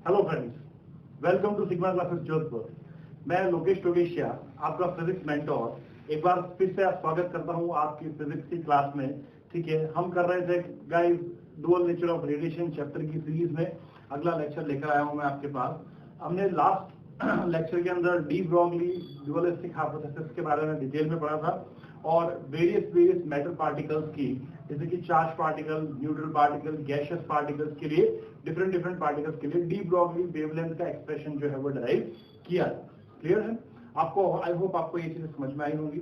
Hello friends, welcome to sigma classes Jodhpur. मैं लोकेश टोगेशिया, आपका physics mentor, एक बार फिर से स्वागत करता हूं आपकी फिजिक्स की क्लास में। ठीक है, हम कर रहे थे guys dual nature of radiation chapter की सीरीज में अगला लेक्चर लेकर आया हूं मैं आपके पास। हमने लास्ट लेक्चर के अंदर डी ब्रॉगली ड्यूअलिस्टिक हाइपोथेसिस के बारे में डिटेल में पढ़ा था और वेरियस मैटर पार्टिकल्स की, जैसे कि charge particle, neutral particle, gaseous particles के लिए, डिफरेंट पार्टिकल्स के लिए डी ब्रॉगली वेवलेंथ का एक्सप्रेशन जो है वो डिराइव किया। क्लियर है आपको? आई होप आपको ये चीजें समझ में आई होंगी।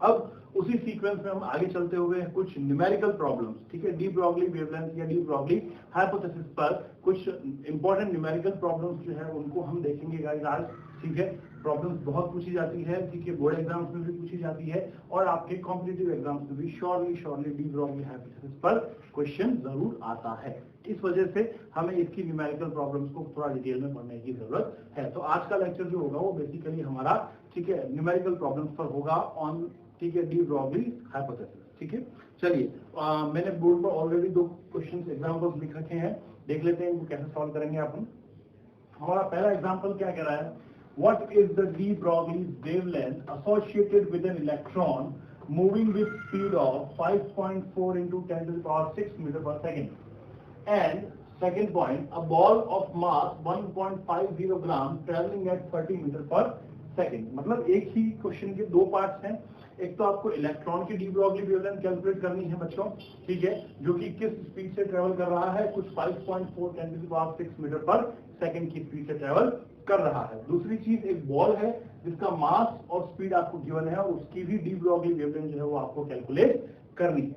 अब उसी सीक्वेंस में हम आगे चलते हुए कुछ न्यूमेरिकल प्रॉब्लम्स, ठीक है, डी ब्रॉगली वेवलेंथ या डी ब्रॉगली हाइपोथेसिस पर कुछ इंपॉर्टेंट न्यूमेरिकल प्रॉब्लम्स जो है उनको हम देखेंगे गाइस आज। ठीक है, प्रॉब्लम्स बहुत पूछी जाती है, ठीक है, बोर्ड एग्जाम्स में भी पूछी जाती है और आपके कॉम्पिटिटिव एग्जाम्स में भी श्योरली डी ब्रॉगली हाइपोथेसिस पर क्वेश्चन जरूर आता है। इस वजह से हमें इसकी न्यूमेरिकल प्रॉब्लम्स को थोड़ा डिटेल में पढ़ने की जरूरत है। तो आज का लेक्चर जो होगा वो बेसिकली हमारा, ठीक है, न्यूमेरिकल प्रॉब्लम्स पर होगा ऑन, ठीक है, डी ब्रॉगली हाइपोथेसिस। ठीक है, चलिए मैंने बोर्ड पर ऑलरेडी दो क्वेश्चन एग्जाम्पल्स लिख रखे हैं, देख लेते हैं इनको कैसे सॉल्व करेंगे अपन। हमारा पहला एग्जाम्पल क्या कह रहा है, what is the de Broglie wavelength associated with an electron moving with speed of 5.4 into 10 to the power 6 meter per second. And second point, a ball of mass 1.50 gram traveling at 30 meter per second. मतलब एक ही question के दो parts हैं। एक तो आपको electron की de Broglie wavelength calculate करनी है बच्चों, ठीक है, जो कि किस स्पीड से ट्रेवल कर रहा है, कुछ 5.4 10 to the power 6 मीटर पर सेकंड की स्पीड से ट्रेवल कर रहा है। दूसरी चीज एक बॉल है जिसका मास और स्पीड आपको गिवन है और उसकी भी डी ब्रॉगली वेवलेंथ जो है वो आपको कैलकुलेट करनी है।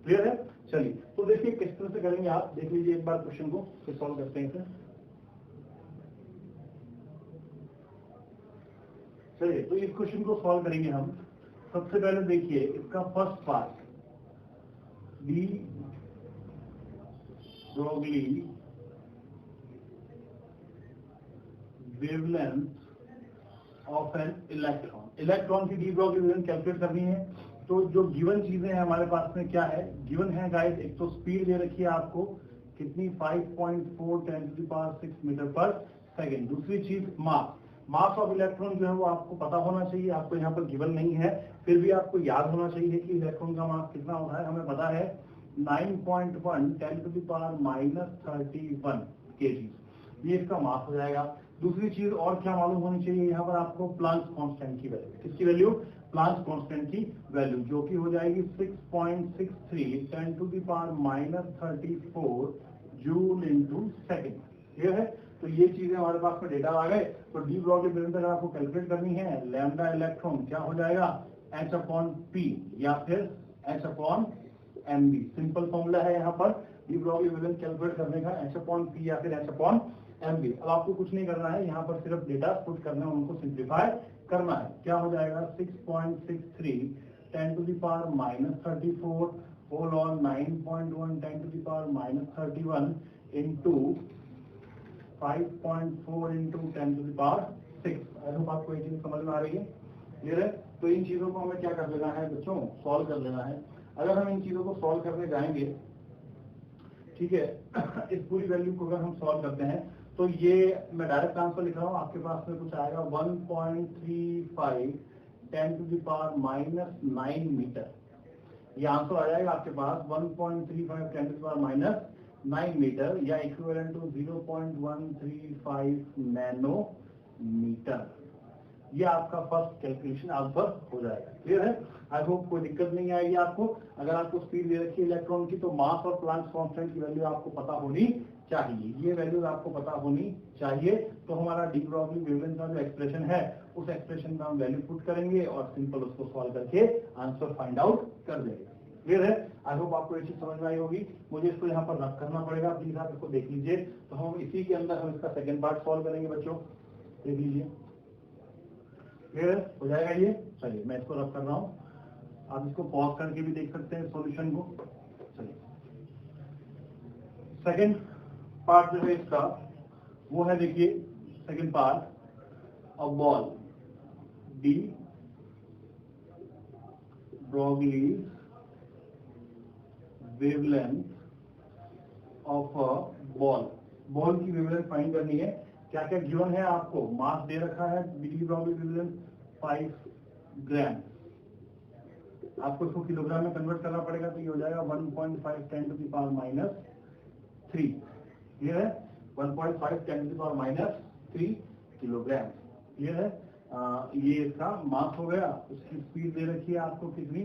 क्लियर है? चलिए तो देखिए किस तरह से करेंगे, आप देख लीजिए एक बार क्वेश्चन को, फिर सॉल्व करते हैं इसे। चलिए तो इस क्वेश्चन को सॉल्व करेंगे हम। सबसे पहले देखिए इसका first part, D Broglie wavelength of an electron की डी ब्रॉगली वेवलेंथ कैलकुलेट करनी है। तो जो गिवन चीजें हैं हमारे पास में क्या है, गिवन है गाइस, एक तो स्पीड दे रखी है आपको कितनी, 5.4 10 to the power 6 मीटर पर सेकेंड। दूसरी चीज मास ऑफ इलेक्ट्रॉन जो है वो आपको पता होना चाहिए, आपको यहाँ पर गिवन नहीं है, फिर भी आपको याद होना चाहिए कि इलेक्ट्रॉन का मास कितना होता है। हमें पता है 9.1 10 to the power -31 kg, ये इसका मास हो जाएगा। दूसरी चीज और क्या मालूम होनी चाहिए यहाँ पर आपको, प्लांक्स कांस्टेंट की वैल्यू। किसकी वैल्यू? प्लांक्स कांस्टेंट की वैल्यू, जो कि हो जाएगी 6.63 10 to the power -34 joule into second. Clear है? तो ये चीजें हमारे पास में डेटा आ गए। तो डी ब्रॉगली वेवलेंथ अगर आपको कैलकुलेट करनी है, लैम्डा इलेक्ट्रॉन क्या हो जाएगा, h/p या फिर h/mb। सिंपल फॉर्मूला है यहाँ पर डी ब्रॉगली वेवलेंथ कैलकुलेट करने का, h/p या फिर h/mb। अब आपको कुछ नहीं करना है, यहाँ पर सिर्फ डेटा पुट करना है, उनको सिंप्लीफाई करना है। क्या हो जाएगा, 6.63 10 to the power -34 whole on 9.1 10 to the power -31 into 5.4 into 10 to the power 6। I hope आपको ये चीज समझ में आ रही है। क्लियर है? तो इन चीजों को हमें क्या कर लेना है बच्चों, सॉल्व कर लेना है। अगर हम इन चीजों को सॉल्व करने जाएंगे, ठीक है, इस पूरी वैल्यू को अगर हम सॉल्व करते हैं तो ये मैं डायरेक्ट आंसर लिख रहा हूँ, आपके पास में कुछ आएगा 1.35 10 to the power -9 मीटर। ये आंसर आ जाएगा आपके पास 1.35 10 to the power -9 मीटर या इक्विवेलेंट टू 0.135 नैनोमीटर। ये आपका फर्स्ट कैलकुलेशन आंसर हो जाएगा। क्लियर है? आई होप कोई दिक्कत नहीं आएगी आपको। अगर आपको स्पीड दे रखी है इलेक्ट्रॉन की, तो मास और प्लांक्स कांस्टेंट की वैल्यू आपको पता होनी चाहिए, ये वैल्यूज आपको पता होनी चाहिए। तो हमारा डी ब्रॉगली वेवलेंथ का जो एक्सप्रेशन है, उस एक्सप्रेशन का हम वैल्यू पुट करेंगे और सिंपल उसको सॉल्व करके आंसर फाइंड आउट कर देंगे। क्लियर है? आई होप आपको ये चीज समझ में आई होगी। मुझे इसको यहाँ पर रख करना पड़ेगा, प्लीज आप इसको देख लीजिए। तो हम इसी के अंदर हम इसका सेकेंड पार्ट सॉल्व करेंगे बच्चों, देख लीजिए। क्लियर हो जाएगा ये? चलिए मैं इसको रख कर रहा हूँ, आप इसको पॉज करके भी देख सकते हैं सॉल्यूशन को। चलिए सेकेंड पार्ट जो है इसका वो है, देखिए second part, a ball D Broglie wavelength of a ball ball की वेवलेंथ फाइंड करनी है। क्या क्या गिवन है आपको, मास दे रखा है, डी ब्रॉगली वेवलेंथ 5 ग्राम, आपको इसको किलोग्राम में कन्वर्ट करना पड़ेगा, तो ये हो जाएगा 1.5 10 टू द पावर माइनस 3। ये है 1.5 10 to the power minus 3 kilogram. ये है ये इसका मास हो गया। उसकी स्पीड दे रखी है आपको कितनी,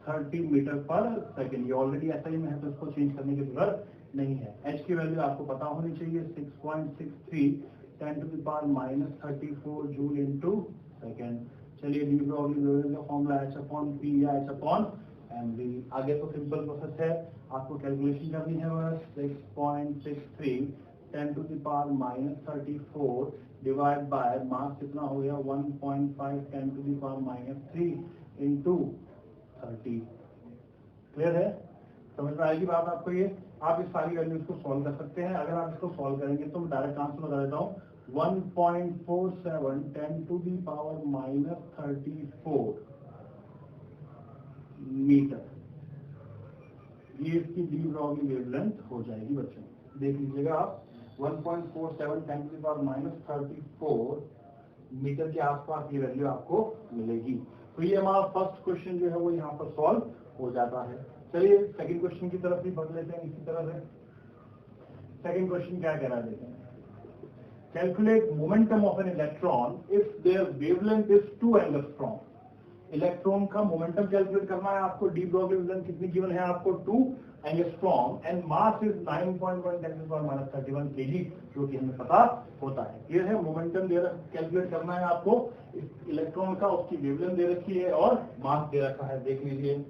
30 मीटर पर सेकेंड। ये ऑलरेडी ऐसा ही में है तो इसको चेंज करने की जरूरत नहीं है। एच की वैल्यू आपको पता होनी चाहिए, 6.63 10 to the power minus 34 joule into second. चलिए डी ब्रॉगली वेवलेंथ का फॉर्मूला H अपॉन P या H अपॉन mv। आगे तो सिंपल प्रोसेस है, आपको कैलकुलेशन करनी है बस। 6.63 10 to the power minus 34 divide by mass कितना हो गया 1.5 10 to the power minus 3 into 30। Clear है, समझ में आएगी बात आपको। ये आप इस सारी वैल्यूज को सॉल्व कर सकते हैं। अगर आप इसको सॉल्व करेंगे तो मैं डायरेक्ट आंसर बता देता हूँ, 1.47 10 to the power minus 34 metre. ये इसकी डी ब्रॉगली वेवलेंथ हो जाएगी बच्चों, देख लीजिएगा आप। 1.47 10 to the power minus 34 metre के आसपास ये वैल्यू आपको मिलेगी। तो ये हमारा फर्स्ट क्वेश्चन जो है वो यहाँ पर सॉल्व हो जाता है। चलिए सेकंड क्वेश्चन की तरफ भी बढ़ लेते हैं इसी तरह से। सेकंड क्वेश्चन क्या कह रहा है देखें, calculate momentum of an electron if their wavelength is 2 angstrom. Electron का मोमेंटम कैलकुलेट करना है आपको। डी ब्रॉगली वेवलेंथ कितनी गिवन है आपको, 2 angstrom and mass is 9.1 10 to the power minus 31 kg, जो कि हमें पता होता है। ये है मोमेंटम दे रखा, कैलकुलेट करना है आपको इस इलेक्ट्रॉन का, उसकी वेवलेंथ दे रखी है और मास दे रखा है, देख लीजिए।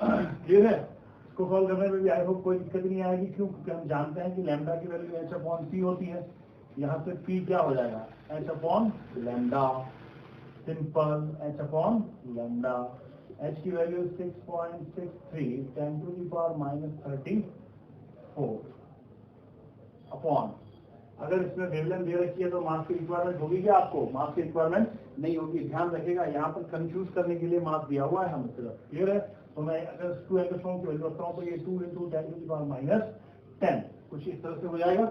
क्लियर है, इसको सॉल्व करने में भी आई होप कोई दिक्कत नहीं आएगी। क्यों, क्योंकि हम जानते हैं कि लैम्डा की वैल्यू H अपॉन P होती है। यहाँ से P क्या हो जाएगा, H upon lambda, simple H upon lambda. H की value 6.63 10 to the power minus 34 upon, अगर इसमें वेवलेंथ दे रखी है तो मास की रिक्वायरमेंट होगी क्या आपको, मास की रिक्वायरमेंट नहीं होगी। ध्यान रखिएगा, यहाँ पर कंफ्यूज करने के लिए मास दिया हुआ है हमें सिर्फ। क्लियर है, तो मैं अगर 2 एंगस्ट्रॉम की वैल्यू रखता हूँ तो ये 2 into 10 to the power minus 10 कुछ इस तरह से हो जाएगा।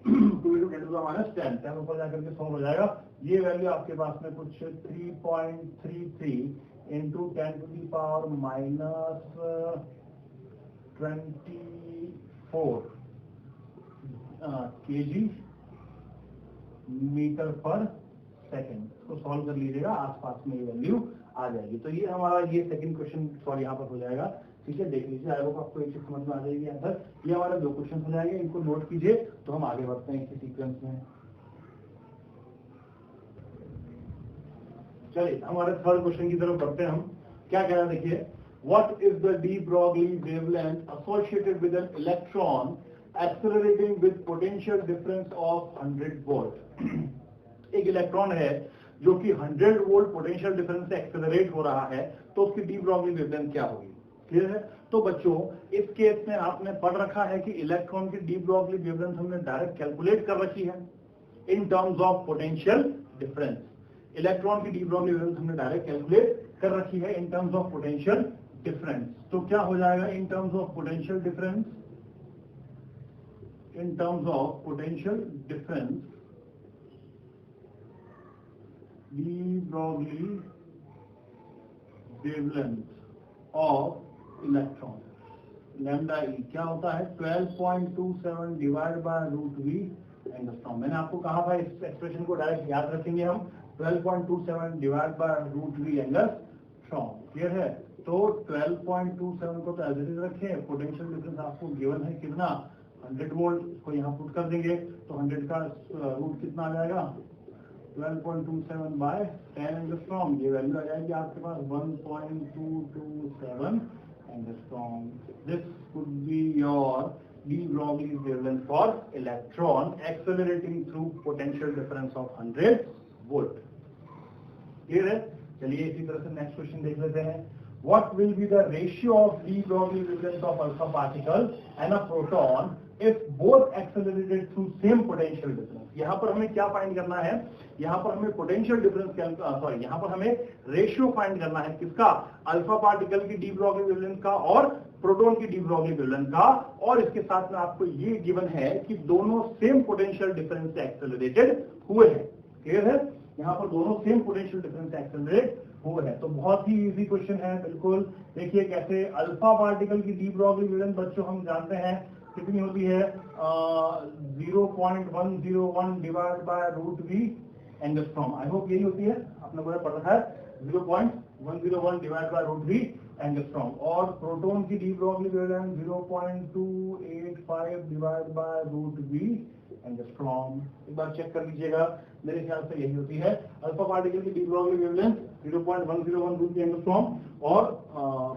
2 into 10 to the power minus 10 ऊपर जाकर के 100 हो जाएगा। ये वैल्यू आपके पास में कुछ 3.33 into 10 to the power minus 24 kg metre पर सेकेंड। तो सॉल्व कर लीजिएगा, आसपास में ये वैल्यू आ जाएगी। तो ये हमारा ये सेकंड क्वेश्चन सॉल्व यहाँ पर हो जाएगा। ठीक है, देख लीजिए, आई होप आपको एक चीज समझ में आ जाएगी आंसर। ये हमारे 2 क्वेश्चन हो जाएंगे, इनको नोट कीजिए तो हम आगे बढ़ते हैं इसी सीक्वेंस में। चलिए हमारे थर्ड क्वेश्चन की तरफ बढ़ते हैं हम। क्या कह रहा है देखिए, what is the de Broglie wavelength associated with an electron accelerating with potential difference of 100 volt. एक इलेक्ट्रॉन है जो कि 100 वोल्ट पोटेंशियल डिफरेंस से एक्सेलरेट हो रहा है, तो उसकी डी ब्रॉगली वेवलेंथ क्या होगी। क्लियर है, तो बच्चों इस केस में आपने पढ़ रखा है कि इलेक्ट्रॉन की डी ब्रॉगली वेवलेंथ हमने डायरेक्ट कैलकुलेट कर रखी है in terms of potential difference. Electron की डी ब्रॉगली वेवलेंथ हमने डायरेक्ट कैलकुलेट कर रखी है in terms of potential difference. तो क्या हो जाएगा in terms of potential difference, in terms of potential difference, de Broglie wavelength of electron lambda e क्या होता है 12.27 divide by root V angstrom. मैंने आपको कहा था इस एक्सप्रेशन को डायरेक्ट याद रखेंगे हम, 12.27 divide by root V angstrom. Clear है, तो 12.27 को तो एज इट इज रखें, पोटेंशियल डिफरेंस आपको गिवन है कितना 100 वोल्ट, इसको यहाँ पुट कर देंगे तो 100 का रूट कितना आ जाएगा 12.27 बाय 10 एंगस्ट्रॉम। ये वैल्यू आ जाएगी आपके पास 1.227 angstrom. This could be your D Broglie wavelength for electron accelerating through potential difference of 100 volt. Clear है, चलिए इसी तरह से नेक्स्ट क्वेश्चन देख लेते हैं। What will be the ratio of de Broglie wavelength of alpha particle and a proton if both accelerated through same potential difference. यहाँ पर हमें क्या फाइंड करना है, यहाँ पर हमें पोटेंशियल डिफरेंस यहाँ पर हमें रेशियो फाइंड करना है किसका, अल्फा पार्टिकल की डी ब्रॉगली वेवलेंथ का और प्रोटॉन की डी ब्रॉगली वेवलेंथ का, और इसके साथ में आपको ये गिवन है कि दोनों सेम पोटेंशियल डिफरेंस से एक्सेलरेटेड हुए हैं। क्लियर है, यहाँ पर दोनों सेम पोटेंशियल डिफरेंस से एक्सेलरेट हुए हैं। तो बहुत ही इजी क्वेश्चन है बिल्कुल। देखिए कैसे, अल्फा पार्टिकल की डी ब्रॉगली वेवलेंथ बच्चों हम जानते हैं कितनी होती है, 0.101 divide by root V angstrom. I hope यही होती है, आपने पूरा पढ़ा है, 0.101 divide by root V angstrom. और प्रोटॉन की de Broglie wavelength 0.285 divide by root V angstrom. एक बार चेक कर लीजिएगा, मेरे ख्याल से यही होती है। अल्फा पार्टिकल की de Broglie wavelength 0.101 root V angstrom और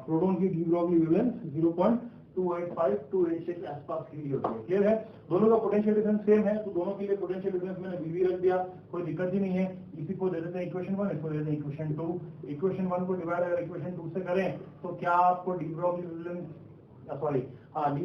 प्रोटॉन की डी ब्रॉगली वेवलेंथ 0.285 286 के आसपास की होती है। क्लियर है, दोनों का पोटेंशियल डिफरेंस सेम है, तो दोनों के लिए पोटेंशियल डिफरेंस मैंने बीवी रख दिया, कोई दिक्कत ही नहीं है। इसी को दे देते हैं इक्वेशन 1, इसको दे देते हैं इक्वेशन 2। इक्वेशन 1 को डिवाइड अगर इक्वेशन 2 से करें तो क्या आपको de Broglie wavelength D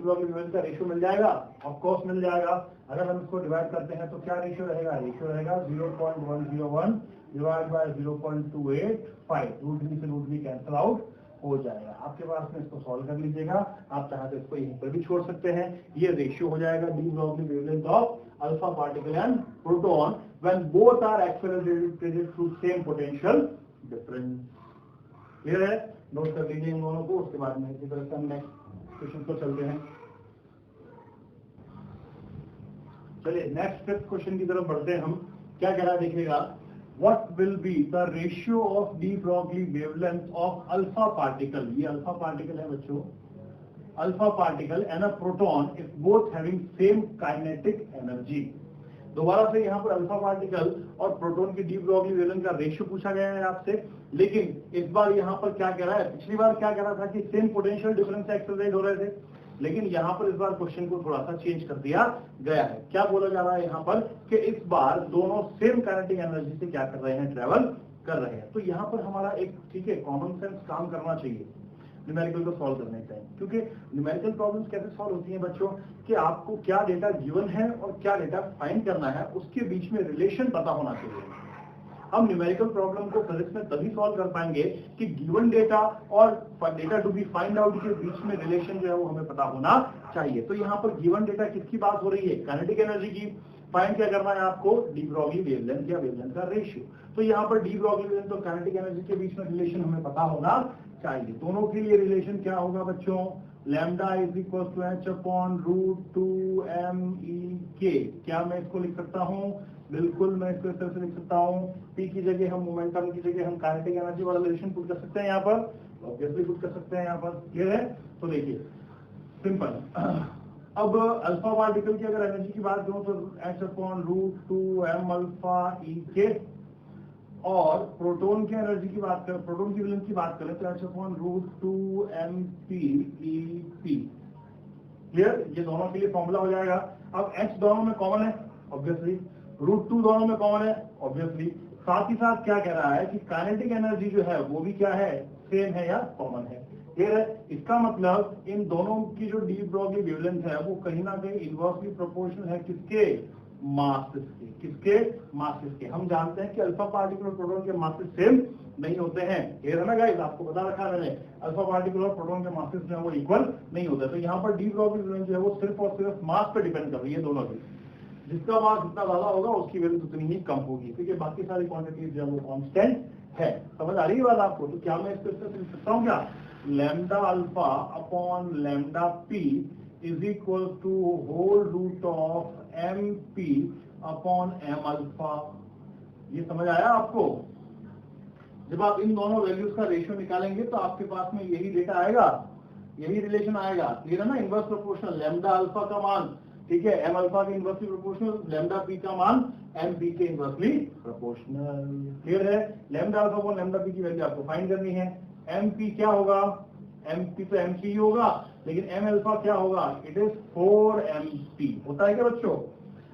Broglie wavelength का रेशियो मिल जाएगा, ऑफ कोर्स मिल जाएगा। अगर हम इसको डिवाइड करते हैं तो क्या रेशियो रहेगा, रेशियो रहेगा 0.101 डिवाइड बाय 0.285, रूट वी से रूट वी कैंसिल आउट हो जाएगा। आपके पास में इसको सॉल्व कर लीजिएगा, आप चाहे तो इसको यहीं पर भी छोड़ सकते हैं। ये रेशियो हो जाएगा de Broglie wavelength of alpha particle and proton when both are accelerated through same potential difference. Clear है, नोट कर लीजिए इन दोनों को, उसके बाद में इसी तरह से हम नेक्स्ट क्वेश्चन पर चलते हैं। चलिए नेक्स्ट फिफ्थ क्वेश्चन की तरफ बढ़ते हैं हम। क्या कह रहा है देखिएगा, what will be the ratio of de Broglie wavelength of alpha particle, ये alpha particle है बच्चों, alpha particle and a proton if both having same kinetic energy। दोबारा से यहाँ पर अल्फा पार्टिकल और प्रोटॉन की डी ब्रॉगली वेवलेंथ का रेशियो पूछा गया है आपसे, लेकिन इस बार यहाँ पर क्या कह रहा है, पिछली बार क्या कह रहा था कि सेम पोटेंशियल डिफरेंस से एक्सेलरेट हो रहे थे, लेकिन यहाँ पर इस बार क्वेश्चन को थोड़ा सा चेंज कर दिया गया है। क्या बोला जा रहा है यहाँ पर कि इस बार दोनों सेम काइनेटिक एनर्जी से क्या कर रहे हैं, ट्रेवल कर रहे हैं। तो यहाँ पर हमारा एक ठीक है कॉमन सेंस काम करना चाहिए न्यूमेरिकल को सॉल्व करने टाइम, क्योंकि न्यूमेरिकल प्रॉब्लम्स कैसे सॉल्व होती हैं बच्चों कि आपको क्या डेटा गिवन है और क्या डेटा फाइंड करना है, उसके बीच में रिलेशन पता होना चाहिए। हम न्यूमेरिकल प्रॉब्लम को फिजिक्स में तभी सॉल्व कर पाएंगे कि गिवन डेटा और data to be find out के बीच में रिलेशन जो है वो हमें पता होना चाहिए। तो यहाँ पर गिवन डेटा किसकी बात हो रही है, काइनेटिक एनर्जी की। फाइंड क्या करना है आपको, डी ब्रॉगली वेवलेंथ या वेवलेंथ का रेशियो। तो यहाँ पर डी ब्रॉगली वेवलेंथ और काइनेटिक एनर्जी के बीच में रिलेशन हमें पता होना चाहिए। दोनों के लिए रिलेशन क्या होगा बच्चों, lambda is equal to H upon root 2m/e/k। क्या मैं इसको लिख सकता हूँ, बिल्कुल मैं इसको इस तरह से लिख सकता हूँ, पी की जगह हम मोमेंटम की जगह हम काइनेटिक एनर्जी वाला रिलेशन पुट कर सकते हैं यहाँ पर, ऑब्वियसली पुट कर सकते हैं यहाँ पर। क्लियर है, तो देखिए सिंपल। अब अल्फा पार्टिकल की अगर एनर्जी की बात करूं तो h अपॉन रूट 2m/e/k, और प्रोटॉन की एनर्जी की बात करें, प्रोटॉन की वेवलेंथ की बात करें तो h upon root 2m/p/e/p। Clear, ये दोनों के लिए फॉर्मूला हो जाएगा। अब h दोनों में कॉमन है ऑब्वियसली, रूट 2 दोनों में कॉमन है ऑब्वियसली, साथ ही साथ क्या कह रहा है कि काइनेटिक एनर्जी जो है वो भी क्या है, सेम है या कॉमन है। क्लियर है, इसका मतलब इन दोनों की जो डी ब्रॉगली वेवलेंथ है वो कहीं ना कहीं इनवर्सली प्रोपोर्शनल है किसके, मासेस के। किसके, मासेस के। हम जानते हैं कि अल्फा पार्टिकल और प्रोटॉन के मासेस सेम नहीं होते हैं। क्लियर है ना गाइस, आपको बता रखा है मैंने, अल्फा पार्टिकल और प्रोटॉन के मासेस जो है वो इक्वल नहीं होते। तो यहाँ पर डी ब्रॉगली वेवलेंथ जो है वो सिर्फ और सिर्फ मास पर डिपेंड कर रही है दोनों की। जिसका मास जितना ज्यादा होगा उसकी वैल्यू उतनी ही कम होगी, क्योंकि बाकी सारी क्वांटिटीज जो है वो कांस्टेंट है। समझ आ रही है बात आपको। तो क्या मैं इसको लिख सकता हूँ, क्या lambda alpha upon lambda P is equal to whole root of M P upon M alpha. ये समझ आया आपको। जब आप इन दोनों वैल्यूज का रेशियो निकालेंगे तो आपके पास में यही डेटा आएगा, यही रिलेशन आएगा। क्लियर है ना, इनवर्स प्रोपोर्शनल लैम्डा अल्फा का मान, ठीक है, एम अल्फा के इनवर्सली प्रोपोर्शनल, लैम्डा पी का मान एम पी के इनवर्सली प्रोपोर्शनल। क्लियर है, लैम्डा अल्फा को लैम्डा पी की वैल्यू आपको फाइंड करनी है। एम पी क्या होगा, एम पी तो एम पी होगा, लेकिन एम अल्फा क्या होगा, इट इज 4 एम पी होता है क्या बच्चों।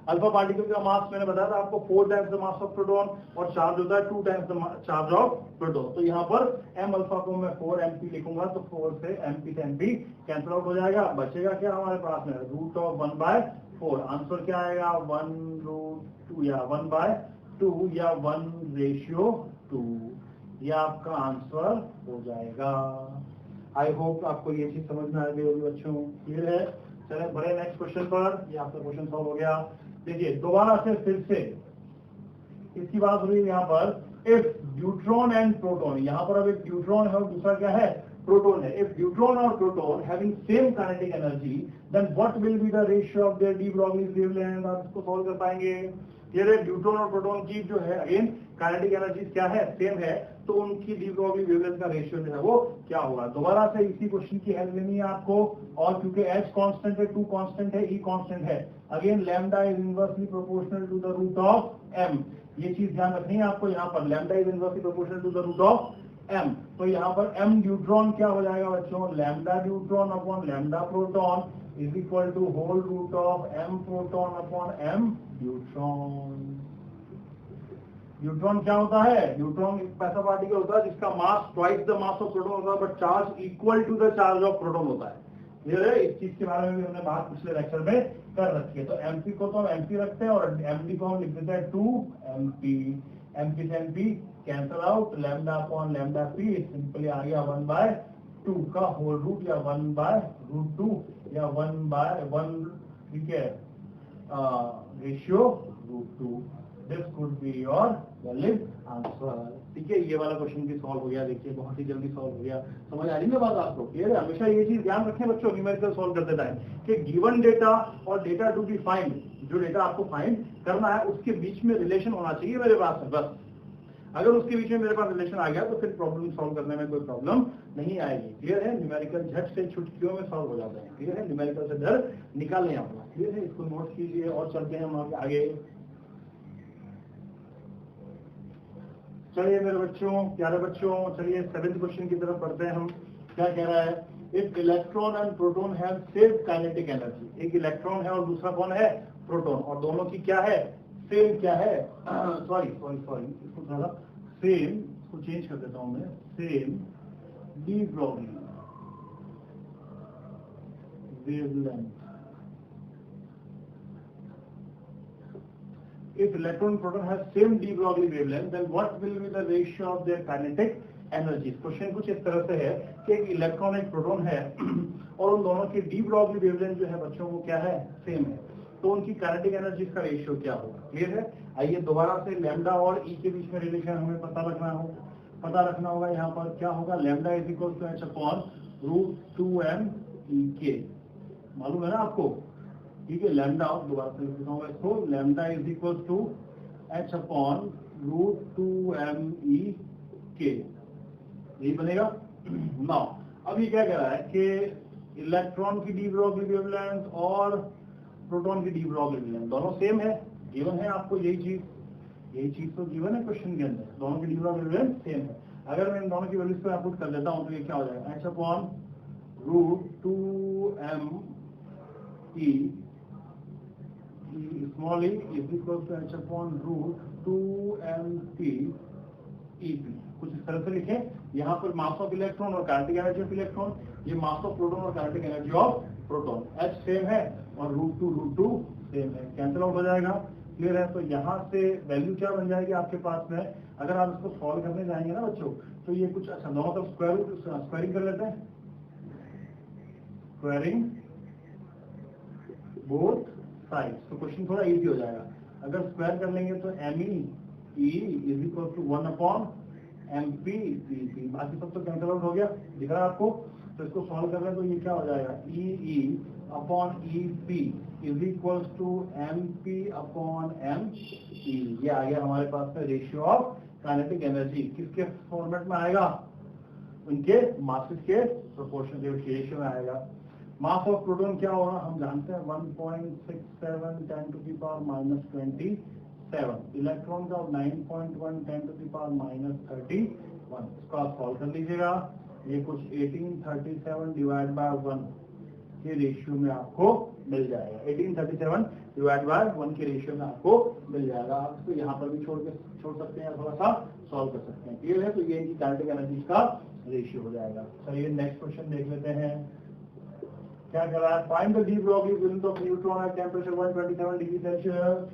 अल्फा पार्टिकल का मास मैंने बताया था आपको 4 times the mass of proton और चार्ज होता है 2 times the charge of proton. तो यहाँ पर m अल्फा को मैं 4 mp लिखूंगा तो 4 से mp से mp कैंसिल आउट हो जाएगा, बचेगा क्या हमारे पास में √1/4। आंसर क्या आएगा 1/2 या 1/2 या 1:2, ये आपका आंसर हो जाएगा। आई होप आपको ये चीज समझ में आ गई होगी बच्चों, क्लियर है। चले बढ़े नेक्स्ट क्वेश्चन पर, ये आपका क्वेश्चन सॉल्व हो गया। देखिए दोबारा से फिर से इसकी बात हुई यहाँ पर, इफ न्यूट्रॉन एंड प्रोटॉन, यहाँ पर अब एक न्यूट्रॉन है और दूसरा क्या है प्रोटॉन है। इफ न्यूट्रॉन और proton having same kinetic energy then what will be the ratio of their de Broglie wavelength. आप इसको सॉल्व कर पाएंगे। ये न्यूट्रॉन और प्रोटॉन की जो है अगेन काइनेटिक एनर्जी क्या है सेम है, तो उनकी डी ब्रॉगली वेवलेंथ का रेशियो जो है वो क्या होगा। दोबारा से इसी क्वेश्चन की हेल्प लेनी है आपको, और क्योंकि h कांस्टेंट है, 2 कांस्टेंट है, e कांस्टेंट है, again lambda is inversely proportional to the root of m। ये चीज ध्यान रखनी है आपको, यहाँ पर lambda is inversely proportional to the root of m। तो यहाँ पर m न्यूट्रॉन क्या हो जाएगा बच्चों, lambda neutron upon lambda proton is equal to whole root of m proton upon m neutron. Neutron क्या होता है, न्यूट्रॉन एक ऐसा पार्टिकल होता है जिसका mass twice the mass of proton होता है, but charge equal to the charge of proton होता है। क्लियर है, इस चीज के बारे में भी हमने बात पिछले लेक्चर में कर रखी है। तो एमपी को तो हम एमपी रखते हैं और एमडी को हम लिख देते हैं 2 एमपी। एमपी से MP cancel out, lambda upon lambda P simply आ गया 1/2 का होल रूट या 1/√2 या 1/1, ठीक है, ratio √2। This could be your valid answer. ठीक है, ये वाला क्वेश्चन भी सॉल्व हो गया। देखिए बहुत ही जल्दी सॉल्व हो गया। समझ आ रही है बात आपको, क्लियर है। हमेशा ये चीज ध्यान रखें बच्चों न्यूमेरिकल सॉल्व करते टाइम कि गिवन डेटा और डेटा टू बी फाइंड, जो डेटा आपको फाइंड करना है उसके बीच में रिलेशन होना चाहिए मेरे पास में। बस अगर उसके बीच में मेरे पास रिलेशन आ गया तो फिर प्रॉब्लम सॉल्व करने में कोई प्रॉब्लम नहीं आएगी। क्लियर है, न्यूमेरिकल झट से चुटकियों में सॉल्व हो जाते हैं। क्लियर है, न्यूमेरिकल से डर निकाल लें अपना। क्लियर है, इसको नोट कीजिए और चलते हैं हम आगे। चलिए मेरे बच्चों, प्यारे बच्चों, चलिए 7th क्वेश्चन की तरफ बढ़ते हैं हम। क्या कह रहा है, if electron and proton have same kinetic energy. एक इलेक्ट्रॉन है और दूसरा कौन है प्रोटॉन, और दोनों की क्या है सेम, क्या है सॉरी इसको थोड़ा सेम, इसको चेंज कर देता हूं मैं, same D Broglie wavelength. If electron and proton have same de Broglie wavelength, then what will be the ratio of their kinetic energies? Question कुछ इस तरह से है कि एक इलेक्ट्रॉन एक प्रोटॉन है और उन दोनों की डी ब्रॉगली वेवलेंथ जो है बच्चों को क्या है सेम है, तो उनकी काइनेटिक एनर्जीज का रेशियो क्या होगा। क्लियर है, आइए दोबारा से लैम्डा और ई के बीच में रिलेशन हमें पता रखना होगा। यहाँ पर क्या होगा, lambda is equal to h upon √2m e k, मालूम है ना आपको। ठीक है, लैम्डा दोबारा से लिखता हूँ इसको, lambda is equal to h upon √2m e k, यही बनेगा। नाउ अब ये क्या कह रहा है कि इलेक्ट्रॉन की डी ब्रॉगली वेवलेंथ और प्रोटॉन की डी ब्रॉगली वेवलेंथ दोनों सेम है, गिवन है आपको यही चीज तो गिवन है क्वेश्चन के अंदर, दोनों की डी ब्रॉगली वेवलेंथ सेम है। अगर मैं इन दोनों की वैल्यूज को पुट कर देता हूँ तो ये क्या हो जाएगा, h upon √2m e small e is equal to h upon √2mp EP। कुछ इस तरह से लिखे, यहाँ पर मास ऑफ इलेक्ट्रॉन और काइनेटिक एनर्जी ऑफ इलेक्ट्रॉन, ये मास ऑफ प्रोटॉन और kinetic energy of proton. h same है और √2 सेम है, कैंसिल आउट हो जाएगा। क्लियर है, तो यहाँ से वैल्यू क्या बन जाएगी आपके पास में, अगर आप इसको सॉल्व करने जाएंगे ना बच्चों, तो ये कुछ अच्छा दोनों तरफ स्क्वायरिंग कर लेते हैं, स्क्वायरिंग बोथ साइड्स, तो क्वेश्चन थोड़ा इजी हो जाएगा। अगर स्क्वायर कर लेंगे तो ME is equal to 1 upon MP EP, बाकी सब तो कैंसिल आउट हो गया, दिख रहा है आपको। तो इसको सॉल्व कर रहे हैं तो ये क्या हो जाएगा, EE upon EP is equal to MP upon ME। ये आ गया हमारे पास में रेशियो ऑफ काइनेटिक एनर्जी, किसके फॉर्मेट में आएगा, उनके मासेस के प्रोपोर्शन रेशियो में आएगा। मास ऑफ प्रोटॉन क्या होगा हम जानते हैं, 1.67 10 to the power -27, इलेक्ट्रॉन का 9.1 10 to the power -31। इसको आप सॉल्व कर लीजिएगा, ये कुछ 1837 डिवाइड बाय 1 के रेशियो में आपको मिल जाएगा। 1837 डिवाइड बाय 1 के रेशियो में आपको मिल जाएगा। आप इसको यहाँ पर भी छोड़ सकते हैं, थोड़ा सा सॉल्व कर सकते हैं। क्लियर है? तो ये इनकी काइनेटिक एनर्जी का रेशियो हो जाएगा। चलिए नेक्स्ट क्वेश्चन देख लेते हैं। क्या कर रहा है? Find the de Broglie wavelength of neutron at temperature 127 degree Celsius.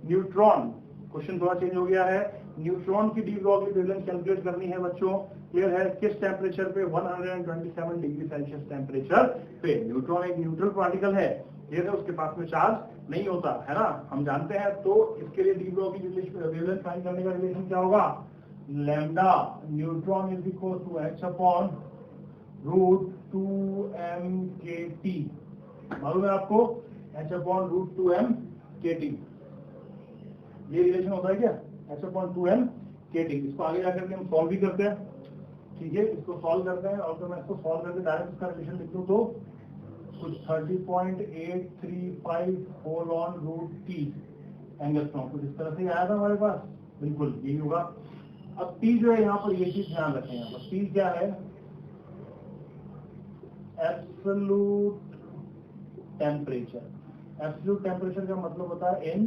Neutron, question थोड़ा चेंज हो गया है। न्यूट्रॉन की डी ब्रॉगली वैलेंस कैलकुलेट करनी है बच्चों। क्लियर है? किस टेम्परेचर पे? 127 डिग्री सेल्सियस टेम्परेचर पे। न्यूट्रॉन एक न्यूट्रल पार्टिकल है, क्लियर है? उसके पास में चार्ज नहीं होता है ना, हम जानते हैं। तो इसके लिए डी ब्रॉगली वैलेंस फाइंड करने का रिलेशन क्या होगा? Lambda neutron is equal to h upon root 2m/kT। मालूम है आपको? h अपॉन रूट 2m/kT ये रिलेशन होता है क्या? h upon 2m/kT। इसको आगे जाकर के हम सॉल्व भी करते हैं, ठीक है? इसको सॉल्व करते हैं और तो मैं इसको सॉल्व करके डायरेक्ट इसका रिलेशन लिख दूं तो कुछ 30.835 whole on root t angstrom, कुछ इस तरह से आया था हमारे पास। बिल्कुल यही होगा। अब T जो है यहाँ पर, ये चीज ध्यान रखें। यहाँ पर T क्या है? Absolute temperature. एब्सोल्यूट टेम्परेचर का मतलब होता है इन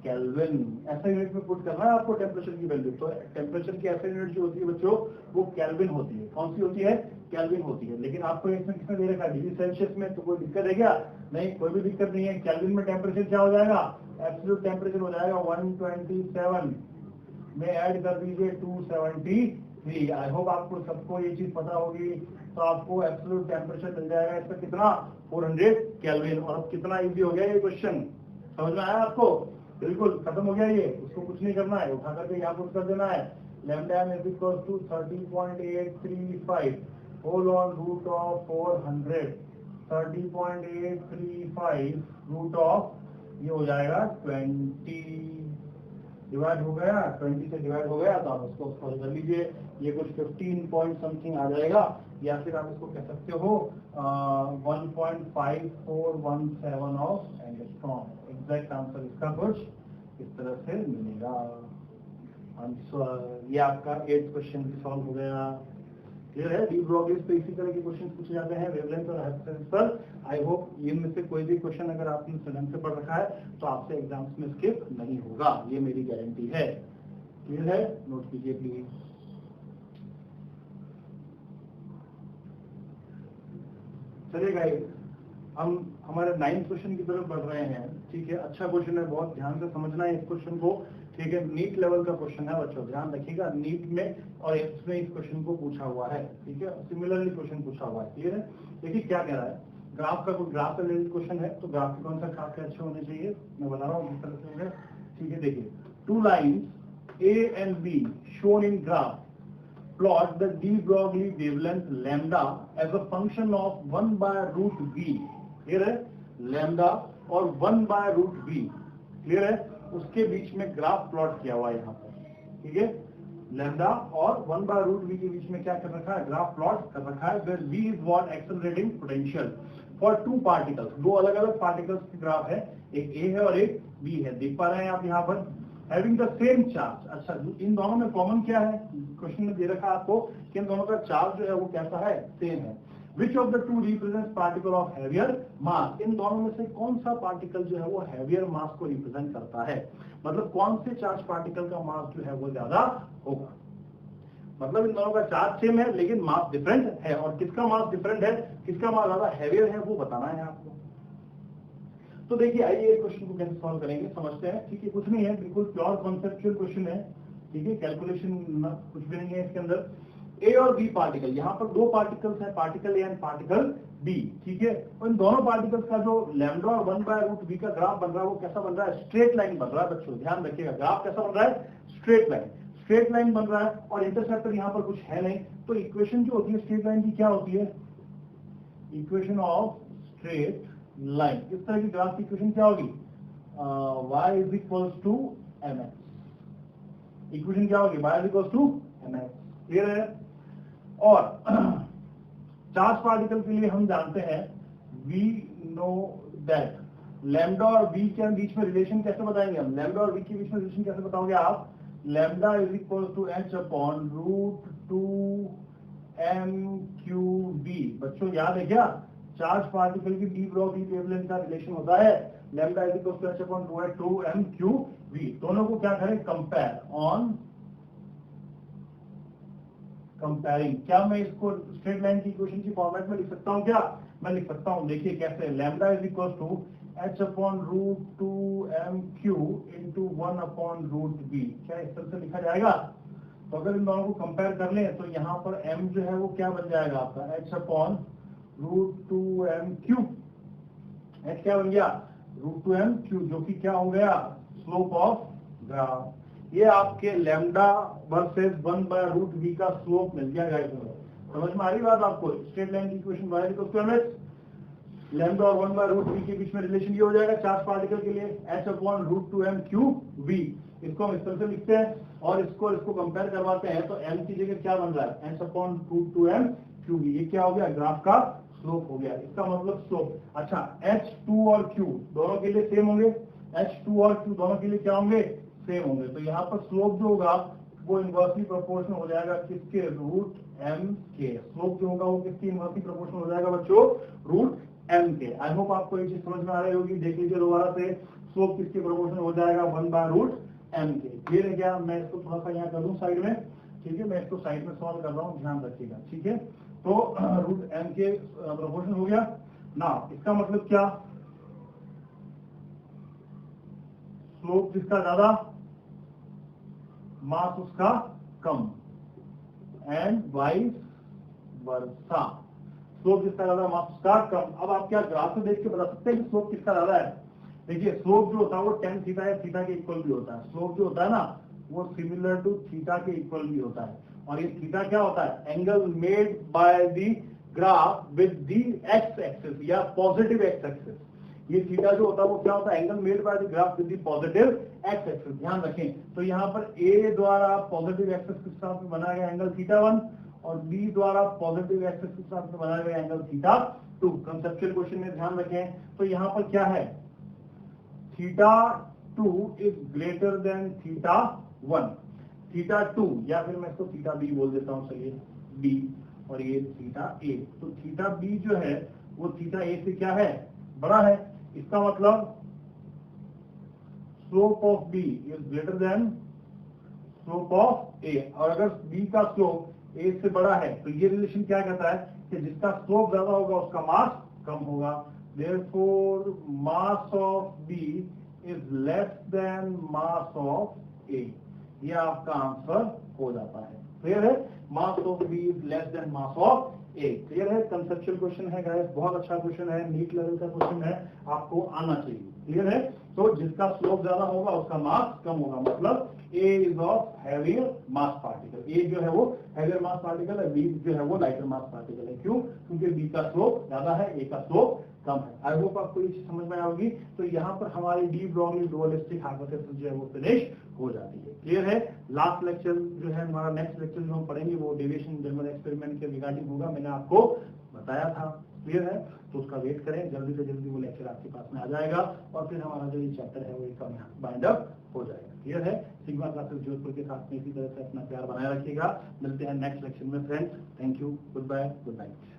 केल्विन। ऐसे यूनिट में पुट करना है आपको टेम्परेचर की वैल्यू। तो टेम्परेचर की ऐसे यूनिट जो होती है बच्चों, वो केल्विन होती है। कौन सी होती है? केल्विन होती है। लेकिन आपको इसमें किसमें दे रखा है? डिग्री सेल्सियस में। तो कोई दिक्कत है क्या? नहीं, कोई भी दिक्कत नहीं है। केल्विन में टेम्परेचर क्या हो जाएगा? एब्सोल्यूट टेम्परेचर हो जाएगा 127 में ऐड कर दीजिए 273। आई होप आपको सबको ये चीज पता होगी। तो आपको एब्सोल्यूट टेम्परेचर मिल जाएगा इसका कितना? 400 केल्विन। और अब कितना इजी हो गया ये क्वेश्चन, समझ में आया आपको? बिल्कुल खत्म हो गया ये। उसको कुछ नहीं करना है, उठा करके यहाँ पुट कर देना है। Lambda is equal to 30.835 whole on root of 400। 30.835 root of, ये हो जाएगा 20 डिवाइड हो गया, 20 से डिवाइड हो गया। तो आप इसको सॉल्व कर लीजिए। ये कुछ 15 पॉइंट समथिंग आ जाएगा, या फिर आप इसको कह सकते हो 1.5417 ऑफ एंगस्ट्रॉम। एग्जैक्ट आंसर इसका कुछ इस तरह से मिलेगा। आंसर ये आपका 8th क्वेश्चन भी सॉल्व हो गया। क्लियर है? डी ब्रॉगलीज पे इसी तरह के क्वेश्चन पूछे जाते हैं वेवलेंथ और हाइपोथेसिस पर। आई होप इनमें से कोई भी क्वेश्चन अगर आपने ढंग से पढ़ रखा है तो आपसे एग्जाम्स में स्किप नहीं होगा, ये मेरी गारंटी है। क्लियर है? नोट कीजिए प्लीज। चलिए गाइस, हम हमारे 9th क्वेश्चन की तरफ बढ़ रहे हैं। ठीक है? अच्छा क्वेश्चन है, बहुत ध्यान से समझना है इस क्वेश्चन को। ठीक है? नीट लेवल का क्वेश्चन है बच्चों, ध्यान रखिएगा। नीट में और इसमें इस क्वेश्चन को पूछा हुआ है। ठीक है? सिमिलरली क्वेश्चन पूछा हुआ है। क्लियर है? देखिए क्या कह रहा है। ग्राफ का कोई ग्राफ रिलेटेड क्वेश्चन है, तो ग्राफ के कौन सा ग्राफ के अच्छे होने चाहिए मैं बता रहा हूँ इस तरह से होंगे। ठीक है? देखिए, 2 lines A and B shown in graph plot the de Broglie wavelength lambda as a function of 1 by root v। Clear है? लैम्डा और 1 by root v, क्लियर है? उसके बीच में ग्राफ प्लॉट किया हुआ है यहाँ पर। ठीक है? लैम्डा और 1 by root v के बीच में क्या कर रखा है? ग्राफ प्लॉट कर रखा है। where v is what accelerating potential for 2 particles। दो अलग अलग पार्टिकल्स की ग्राफ है, एक A है और एक B है। देख पा रहे हैं आप यहाँ पर? Having the same charge. अच्छा, इन दोनों में कॉमन क्या है? क्वेश्चन में दे रखा है आपको कि इन दोनों का चार्ज जो है वो कैसा है? सेम है। Which of the two represents particle of heavier mass. इन दोनों में से कौन सा पार्टिकल जो है वो हैवियर मास को रिप्रेजेंट करता है? मतलब कौन से चार्ज पार्टिकल का मास जो है वो ज्यादा होगा। मतलब इन दोनों का चार्ज सेम है लेकिन मास डिफरेंट है। और किसका मास डिफरेंट है, किसका मास ज्यादा हैवियर है, वो बताना है आपको। तो देखिए, आइए इस क्वेश्चन को कैसे सॉल्व करेंगे, समझते हैं। ठीक है? कुछ नहीं है, बिल्कुल प्योर कॉन्सेप्चुअल क्वेश्चन है। ठीक है? कैलकुलेशन कुछ भी नहीं है इसके अंदर। ए और बी पार्टिकल, यहाँ पर दो पार्टिकल्स हैं, particle A and particle B. ठीक है? और इन दोनों पार्टिकल्स का जो लैम्डा और 1 by root v का ग्राफ बन रहा है वो कैसा बन रहा है? स्ट्रेट लाइन बन रहा है बच्चों, ध्यान रखिएगा। ग्राफ कैसा बन रहा है? Straight line. स्ट्रेट लाइन बन रहा है और इंटरसेप्टर यहाँ पर कुछ है नहीं। तो इक्वेशन जो होती है स्ट्रेट लाइन की क्या होती है? Equation of straight line. इस तरह की ग्राफ की इक्वेशन क्या होगी? y is equals to mx। Equation क्या होगी? y is equals to mx। Clear है? और चार्ज पार्टिकल के लिए हम जानते हैं we know that लैम्डा और v के बीच में रिलेशन कैसे बताएंगे हम? लैम्डा और v के बीच में रिलेशन कैसे बताओगे आप? Lambda is equal to h upon root 2 m Q b। बच्चों याद है क्या? चार्ज पार्टिकल की डी ब्रॉगली वेवलेंथ का रिलेशन होता है lambda is equal to h upon 2m/v। दोनों को क्या करें, कंपेयर ऑन कंपेयरिंग। क्या मैं इसको स्ट्रेट लाइन की इक्वेशन की फॉर्मेट में लिख सकता हूं? क्या मैं लिख सकता हूं, देखिए कैसे, lambda is equal to h upon root 2m/q into 1 upon root v। क्या इस तरह से लिखा जाएगा? तो अगर इन दोनों को कंपेयर कर लें तो यहाँ पर m जो है वो क्या बन जाएगा आपका, h upon root 2m/q। h क्या बन गया, रूट 2m/q, जो कि क्या हो गया, स्लोप ऑफ ग्राफ। ये आपके लैम्डा वर्सेस 1/√v का स्लोप मिल गया गाइस। समझ में आ रही बात आपको? स्ट्रेट लाइन की equation y equal to mx, lambda और 1/√v के बीच में रिलेशन ये हो जाएगा चार्ज पार्टिकल के लिए, h अपॉन रूट 2m/q/v। इसको हम इस तरह से लिखते हैं और इसको कंपेयर करवाते हैं तो m की जगह क्या बन रहा है, h अपॉन रूट 2m/q/v। ये क्या हो गया, ग्राफ का स्लोप हो गया। इसका मतलब स्लोप, अच्छा h2 और q दोनों के लिए सेम होंगे, h2 और q दोनों के लिए क्या होंगे, सेम होंगे। तो यहाँ पर स्लोप जो होगा वो इनवर्सली प्रोपोर्शनल हो जाएगा किसके, रूट m के। स्लोप जो होगा वो किसकी इनवर्सली प्रोपोर्शनल हो जाएगा बच्चों, रूट m के। आई होप आपको ये चीज समझ में आ रही होगी। देख लीजिए दोबारा से, स्लोप किसके प्रोपोर्शनल हो जाएगा, 1/√m के। क्लियर है क्या? मैं इसको थोड़ा सा यहाँ कर दूं साइड में, ठीक है, मैं इसको साइड में सॉल्व कर रहा हूँ, ध्यान रखिएगा, ठीक है। तो रूट m के प्रोपोर्शनल हो गया ना। इसका मतलब क्या, स्लोप जिसका ज्यादा मास उसका कम, एंड वाइस वर्सा। स्लोप जिसका ज्यादा मास उसका कम। अब आप क्या ग्राफ से देख के बता सकते हैं कि स्लोप किसका ज्यादा है? देखिए स्लोप जो होता है वो tan थीटा या थीटा के इक्वल भी होता है। स्लोप जो होता है ना वो सिमिलर टू थीटा के इक्वल भी होता है। और ये थीटा क्या होता है, angle made by the graph with the x axis या पॉजिटिव एक्स एक्सिस। ये थीटा जो होता है वो क्या होता है, angle made by the graph with the positive x axis. ध्यान रखें, तो यहाँ पर ए द्वारा पॉजिटिव एक्सिस के साथ में बनाया गया एंगल θ1 और बी द्वारा पॉजिटिव एक्सिस के साथ में बनाया गया एंगल θ2। कंसेप्चुअल क्वेश्चन में ध्यान रखें, तो यहाँ पर क्या है, θ2 इज ग्रेटर देन θ1। θ2 या फिर मैं इसको θb बोल देता हूँ, चलिए b, और ये θa। तो θb जो है वो θa से क्या है, बड़ा है। इसका मतलब slope of b is greater than slope of a। और अगर b का स्लोप a से बड़ा है तो ये रिलेशन क्या कहता है कि जिसका स्लोप ज्यादा होगा उसका मास कम होगा। Therefore mass of b is less then mass of a। ये आपका आंसर हो जाता है। क्लियर है? Mass of b is less then mass of a। Clear है? कंसेप्चुअल क्वेश्चन है गाइस, बहुत अच्छा क्वेश्चन है, नीट लेवल का क्वेश्चन है, आपको आना चाहिए। क्लियर है? तो जिसका स्लोप ज्यादा होगा उसका मास कम होगा, मतलब A is of heavier mass particle. A जो है वो हैवियर मास पार्टिकल है, B जो है वो लाइटर मास पार्टिकल है। क्यों? क्योंकि B का स्लोप ज्यादा है, A का स्लोप कम है। आई होप आपको ये चीज समझ में आएगी। तो यहाँ पर हमारी डी ब्रॉगली डुअलिस्टिक हाइपोथेसिस जो है वो फिनिश हो जाती है। क्लियर है? लास्ट लेक्चर जो है हमारा, नेक्स्ट लेक्चर जो हम पढ़ेंगे वो डेविएशन जर्मन एक्सपेरिमेंट के रिगार्डिंग होगा, मैंने आपको बताया था। क्लियर है? तो उसका वेट करें, जल्दी से जल्दी वो लेक्चर आपके पास में आ जाएगा और फिर हमारा जो ये चैप्टर है वो एकदम यहाँ बाइंड अप हो जाएगा। क्लियर है? सिग्मा क्लासेस जोधपुर के साथ में इसी तरह से अपना प्यार बनाए रखिएगा। मिलते हैं नेक्स्ट लेक्चर में friends. Thank you, goodbye, good night.